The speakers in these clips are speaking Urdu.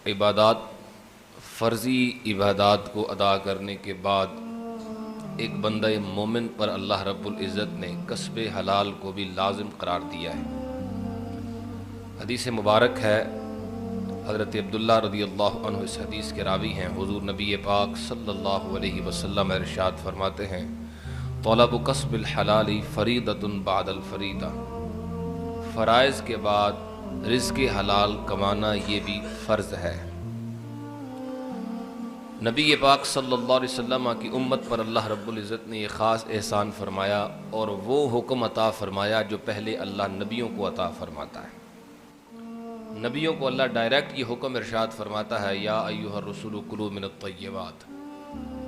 عبادات، فرضی عبادات کو ادا کرنے کے بعد ایک بندہ مومن پر اللہ رب العزت نے کسب حلال کو بھی لازم قرار دیا ہے۔ حدیث مبارک ہے، حضرت عبداللہ رضی اللہ عنہ اس حدیث کے راوی ہیں۔ حضور نبی پاک صلی اللہ علیہ وسلم ارشاد فرماتے ہیں، طلب کسب الحلال فریضۃ بعد الفریضہ، فرائض کے بعد رزق حلال کمانا یہ بھی فرض ہے۔ نبی پاک صلی اللہ علیہ وسلم کی امت پر اللہ رب العزت نے یہ خاص احسان فرمایا اور وہ حکم عطا فرمایا جو پہلے اللہ نبیوں کو عطا فرماتا ہے۔ نبیوں کو اللہ ڈائریکٹ یہ حکم ارشاد فرماتا ہے، یا ایھا الرسول کلوا من الطیبات،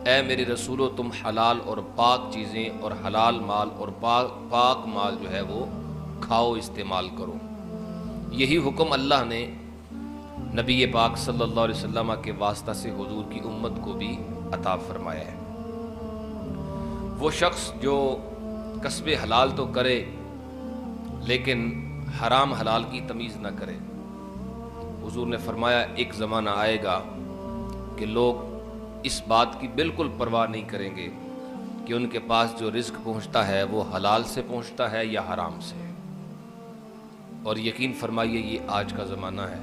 اے میرے رسولو تم حلال اور پاک چیزیں اور حلال مال اور پاک مال جو ہے وہ کھاؤ، استعمال کرو۔ یہی حکم اللہ نے نبی پاک صلی اللہ علیہ وسلم کے واسطہ سے حضور کی امت کو بھی عطا فرمایا ہے۔ وہ شخص جو کسب حلال تو کرے لیکن حرام حلال کی تمیز نہ کرے، حضور نے فرمایا ایک زمانہ آئے گا کہ لوگ اس بات کی بالکل پرواہ نہیں کریں گے کہ ان کے پاس جو رزق پہنچتا ہے وہ حلال سے پہنچتا ہے یا حرام سے۔ اور یقین فرمائیے یہ آج کا زمانہ ہے۔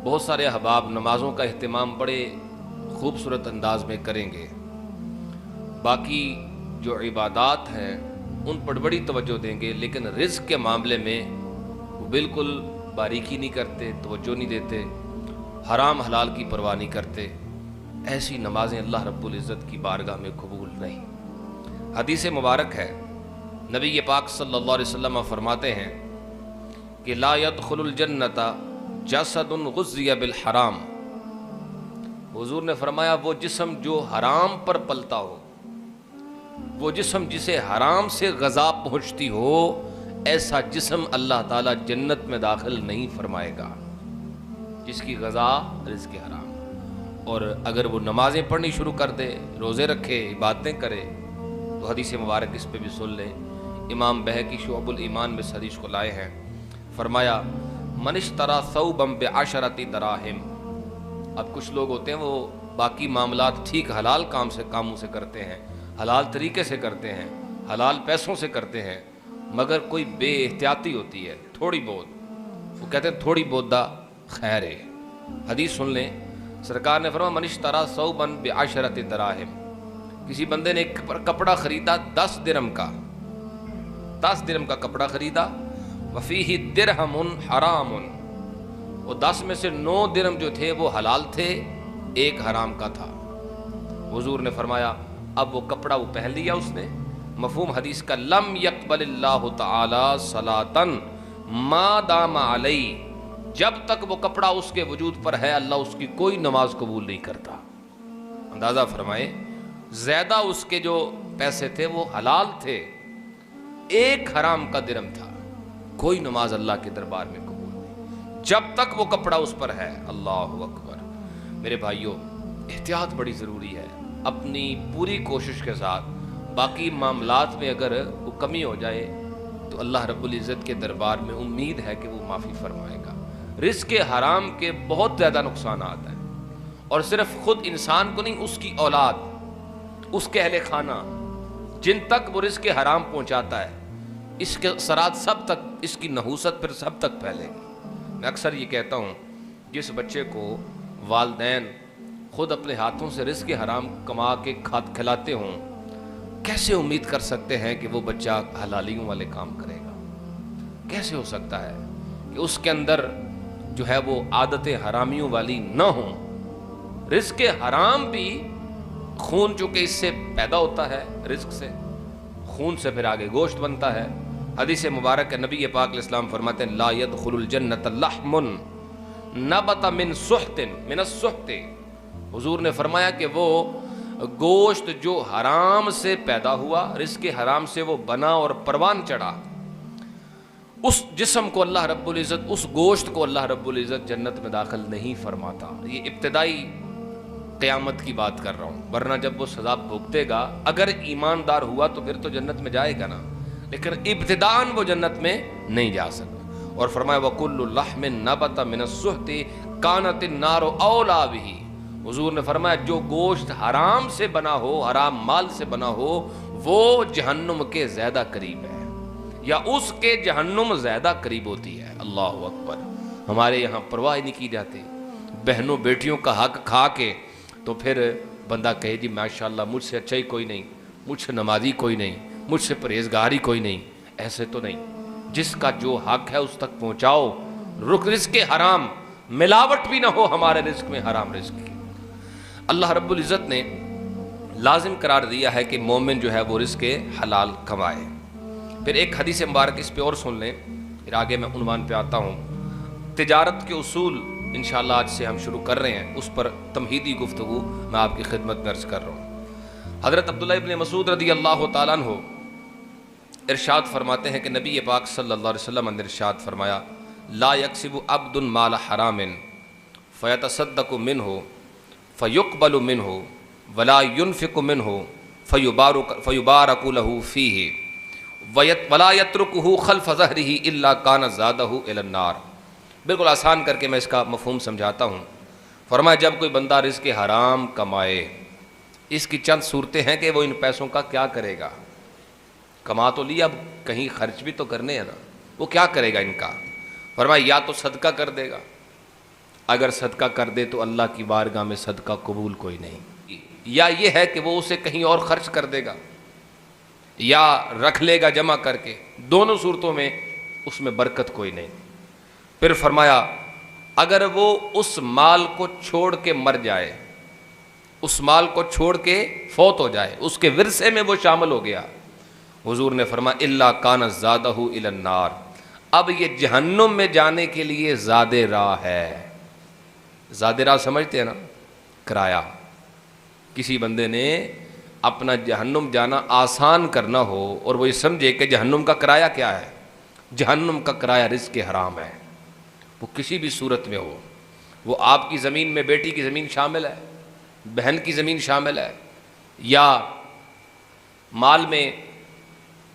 بہت سارے احباب نمازوں کا اہتمام بڑے خوبصورت انداز میں کریں گے، باقی جو عبادات ہیں ان پر بڑی توجہ دیں گے، لیکن رزق کے معاملے میں وہ بالکل باریکی نہیں کرتے، توجہ نہیں دیتے، حرام حلال کی پرواہ نہیں کرتے۔ ایسی نمازیں اللہ رب العزت کی بارگاہ میں قبول نہیں۔ حدیث مبارک ہے، نبی پاک صلی اللہ علیہ وسلم فرماتے ہیں کہ لا يدخل الجنت جسد غذی بالحرام، حضور نے فرمایا وہ جسم جو حرام پر پلتا ہو، وہ جسم جسے حرام سے غذا پہنچتی ہو، ایسا جسم اللہ تعالیٰ جنت میں داخل نہیں فرمائے گا، جس کی غذا رزق حرام۔ اور اگر وہ نمازیں پڑھنی شروع کر دے، روزے رکھے، عبادتیں کرے، تو حدیث مبارک اس پہ بھی سن لیں۔ امام بہقی شعب الایمان میں اس حدیث کو لائے ہیں، فرمایا من اشتری ثوبا بعشرۃ دراہم۔ اب کچھ لوگ ہوتے ہیں وہ باقی معاملات ٹھیک حلال کاموں سے کرتے ہیں، حلال طریقے سے کرتے ہیں، حلال پیسوں سے کرتے ہیں، مگر کوئی بے احتیاطی ہوتی ہے تھوڑی بہت، وہ کہتے ہیں تھوڑی بہت دا خیر ہے۔ حدیث سن لیں، سرکار نے فرمایا من اشتری ثوبا بعشرۃ دراہم، کسی بندے نے ایک کپڑا خریدا 10 درہم کا، 10 درہم کا کپڑا خریدا، وفیہ درہم حرام، وہ 10 میں سے 9 درہم جو تھے وہ حلال تھے، ایک حرام کا تھا۔ حضور نے فرمایا اب وہ کپڑا وہ پہن لیا اس نے، مفہوم حدیث کا لم یقبل اللہ تعالی صلاۃ ما دام علی، جب تک وہ کپڑا اس کے وجود پر ہے اللہ اس کی کوئی نماز قبول نہیں کرتا۔ اندازہ فرمائے زیادہ اس کے جو پیسے تھے وہ حلال تھے، ایک حرام کا درہم تھا، کوئی نماز اللہ کے دربار میں قبول نہیں جب تک وہ کپڑا اس پر ہے۔ اللہ اکبر۔ میرے بھائیوں، احتیاط بڑی ضروری ہے، اپنی پوری کوشش کے ساتھ باقی معاملات میں اگر وہ کمی ہو جائے تو اللہ رب العزت کے دربار میں امید ہے کہ وہ معافی فرمائے گا۔ رزق حرام کے بہت زیادہ نقصانات ہیں، اور صرف خود انسان کو نہیں، اس کی اولاد، اس کے اہل خانہ، جن تک وہ رزق حرام پہنچاتا ہے، اس کے اثرات سب تک، اس کی نحوست پھر سب تک پھیلے گی۔ میں اکثر یہ کہتا ہوں، جس بچے کو والدین خود اپنے ہاتھوں سے رزق حرام کما کے کھلاتے ہوں، کیسے امید کر سکتے ہیں کہ وہ بچہ حلالیوں والے کام کرے گا؟ کیسے ہو سکتا ہے کہ اس کے اندر جو ہے وہ عادتیں حرامیوں والی نہ ہوں؟ رزق حرام بھی، خون چونکہ اس سے پیدا ہوتا ہے، رزق سے، خون سے پھر آگے گوشت بنتا ہے۔ حدیث مبارک ہے، نبی پاک علیہ السلام فرماتے ہیں لا يدخل الجنت لحم نبت من سحت من السحت، حضور نے فرمایا کہ وہ گوشت جو حرام سے پیدا ہوا، رزق حرام سے وہ بنا اور پروان چڑھا، اس جسم کو اللہ رب العزت، اس گوشت کو اللہ رب العزت جنت میں داخل نہیں فرماتا۔ یہ ابتدائی قیامت کی بات کر رہا ہوں، ورنہ جب وہ سزا بھگتے گا اگر ایماندار ہوا تو پھر تو جنت میں جائے گا نا، لیکن ابتداءً وہ جنت میں نہیں جا سکتا۔ اور فرمایا وَكُلُّ لَحْمٍ نَبَتَ مِنَ السُّحْتِ کانت النار اولا بہ، حضور نے فرمایا جو گوشت حرام سے بنا ہو، حرام مال سے بنا ہو، وہ جہنم کے زیادہ قریب ہے، یا اس کے جہنم زیادہ قریب ہوتی ہے۔ اللہ اکبر۔ ہمارے یہاں پرواہ نہیں کی جاتی، بہنوں بیٹیوں کا حق کھا کے تو پھر بندہ کہے جی ماشاءاللہ مجھ سے اچھا ہی کوئی نہیں، مجھ سے نمازی کوئی نہیں، مجھ سے پرہیزگار ہی کوئی نہیں۔ ایسے تو نہیں، جس کا جو حق ہے اس تک پہنچاؤ۔ رزق حرام، ملاوٹ بھی نہ ہو ہمارے رزق میں، حرام رزق کی۔ اللہ رب العزت نے لازم قرار دیا ہے کہ مومن جو ہے وہ رزق حلال کمائے۔ پھر ایک حدیث مبارک اس پہ اور سن لیں، پھر آگے میں عنوان پہ آتا ہوں۔ تجارت کے اصول انشاءاللہ آج سے ہم شروع کر رہے ہیں، اس پر تمہیدی گفتگو میں آپ کی خدمت میں عرض کر رہا ہوں۔ حضرت عبداللہ ابن مسعود رضی اللہ تعالیٰ عنہ ارشاد فرماتے ہیں کہ نبی پاک صلی اللہ علیہ وسلم نے ارشاد فرمایا لا یکسب عبد مال حرام فیتصدق منہ فیقبل منہ ولا ينفق منہ فیبارک لہ فیہ ولا یترکہ خلف ظہرہ الا کان زادہ الی النار۔ بالکل آسان کر کے میں اس کا مفہوم سمجھاتا ہوں۔ فرمایا جب کوئی بندہ رزق حرام کمائے، اس کی چند صورتیں ہیں کہ وہ ان پیسوں کا کیا کرے گا۔ کما تو لیا، اب کہیں خرچ بھی تو کرنے ہیں نا، وہ کیا کرے گا ان کا؟ فرمایا یا تو صدقہ کر دے گا، اگر صدقہ کر دے تو اللہ کی بارگاہ میں صدقہ قبول کوئی نہیں، یا یہ ہے کہ وہ اسے کہیں اور خرچ کر دے گا، یا رکھ لے گا جمع کر کے۔ دونوں صورتوں میں اس میں برکت کوئی نہیں۔ پھر فرمایا اگر وہ اس مال کو چھوڑ کے مر جائے، اس مال کو چھوڑ کے فوت ہو جائے، اس کے ورثے میں وہ شامل ہو گیا، حضور نے فرمایا الا کان زادہ الی النار، اب یہ جہنم میں جانے کے لیے زاد راہ ہے۔ زاد راہ سمجھتے ہیں نا؟ کرایہ۔ کسی بندے نے اپنا جہنم جانا آسان کرنا ہو اور وہ یہ سمجھے کہ جہنم کا کرایہ کیا ہے؟ جہنم کا کرایہ رزق حرام ہے، وہ کسی بھی صورت میں ہو۔ وہ آپ کی زمین میں بیٹی کی زمین شامل ہے، بہن کی زمین شامل ہے، یا مال میں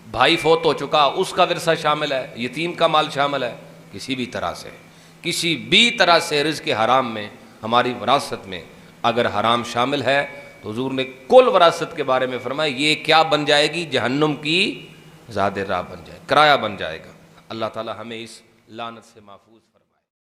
بھائی فوت ہو چکا اس کا ورثہ شامل ہے، یتیم کا مال شامل ہے، کسی بھی طرح سے رزق حرام میں، ہماری وراثت میں اگر حرام شامل ہے تو حضور نے کل وراثت کے بارے میں فرمایا یہ کیا بن جائے گی؟ جہنم کی زاد راہ بن جائے، کرایہ بن جائے گا۔ اللہ تعالی ہمیں اس لعنت سے محفوظ